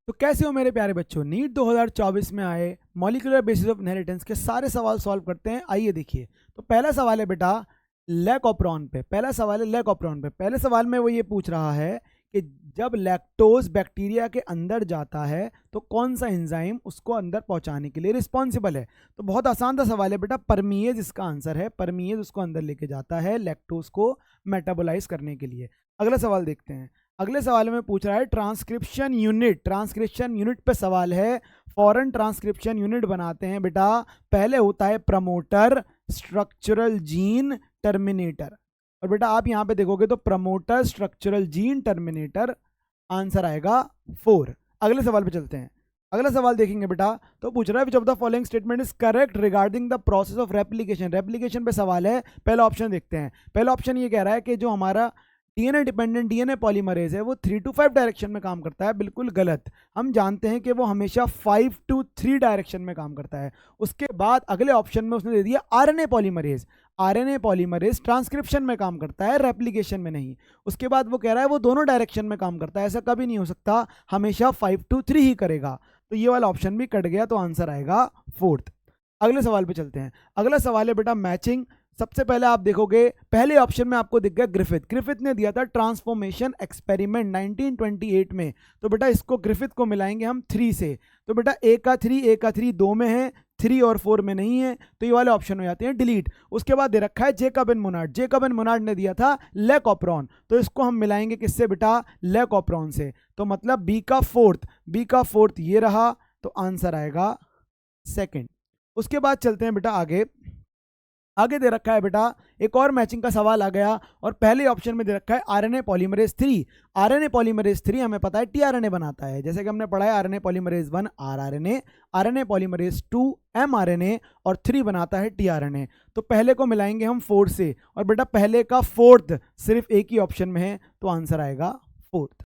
तो कैसे हो मेरे प्यारे बच्चों, नीट 2024 में आए मॉलिक्यूलर बेसिस ऑफ इनहेरिटेंस के सारे सवाल सॉल्व करते हैं। आइए देखिए। तो पहला सवाल है बेटा लैक ऑप्रॉन पे। पहला सवाल है लैक ऑप्रॉन पे। पहले सवाल में वो ये पूछ रहा है कि जब लैक्टोज बैक्टीरिया के अंदर जाता है तो कौन सा एंजाइम उसको अंदर पहुंचाने के लिए रिस्पॉन्सिबल है। तो बहुत आसान सा सवाल है बेटा, परमीएज इसका आंसर है। परमीएज उसको अंदर लेके जाता है लैक्टोज को मेटाबोलाइज करने के लिए। अगला सवाल देखते हैं। अगले सवाल में पूछ रहा है ट्रांसक्रिप्शन यूनिट। ट्रांसक्रिप्शन यूनिट पे सवाल है। फॉरेन ट्रांसक्रिप्शन यूनिट बनाते हैं बेटा। पहले होता है प्रमोटर, स्ट्रक्चरल जीन, टर्मिनेटर। और बेटा आप यहां पे देखोगे तो promoter, structural gene, terminator, answer आएगा 4। अगले सवाल पे चलते हैं। अगला सवाल देखेंगे बेटा। तो पूछ रहा है which of the following statement is correct regarding the process of replication. Replication पे सवाल है। पहला ऑप्शन देखते हैं। पहला ऑप्शन ये कह रहा है कि जो हमारा डीएनए डिपेंडेंट डीएनए पॉलीमरेज है वो 3 to 5 डायरेक्शन में काम करता है। बिल्कुल गलत। हम जानते हैं कि वो हमेशा 5 to 3 डायरेक्शन में काम करता है। उसके बाद अगले ऑप्शन में उसने दे दिया RNA polymerase. RNA polymerase transcription में काम करता है, रेप्लिकेशन में नहीं। उसके बाद वो कह रहा है वो दोनों डायरेक्शन में काम करता है। ऐसा कभी नहीं हो सकता, हमेशा 5 to 3 ही करेगा। तो ये वाला ऑप्शन भी कट गया, तो आंसर आएगा 4th। अगले सवाल पे चलते हैं। अगला सवाल है बेटा मैचिंग। सबसे पहले आप देखोगे पहले ऑप्शन में आपको दिख गया ग्रिफिथ। ग्रिफिथ ने दिया था ट्रांसफॉर्मेशन एक्सपेरिमेंट 1928 में। तो बेटा इसको ग्रिफिथ को मिलाएंगे हम 3 से। तो बेटा ए का 3 दो में है, 3 और 4 में नहीं है, तो ये वाले ऑप्शन हो जाते हैं डिलीट। उसके बाद दे रखा है Jacob and Monod. Jacob and Monod ने दिया था लेक ऑप्रॉन, तो इसको हम मिलाएंगे किससे बेटा, लेक ऑप्रॉन से। तो मतलब बी का फोर्थ ये रहा, तो आंसर आएगा 2nd। उसके बाद चलते हैं बेटा आगे। आगे दे रखा है बेटा एक और मैचिंग का सवाल आ गया, और पहले ऑप्शन में दे रखा है आरएनए पॉलीमरेज 3। आरएनए पॉलीमरेज 3 हमें पता है टीआरएनए बनाता है, जैसे कि हमने पढ़ा है RNA polymerase 1 rRNA, RNA polymerase 2 mRNA, और 3 बनाता है टीआरएनए। तो पहले को मिलाएंगे हम 4 से, और बेटा पहले का 4th सिर्फ एक ही ऑप्शन में है, तो आंसर आएगा 4th।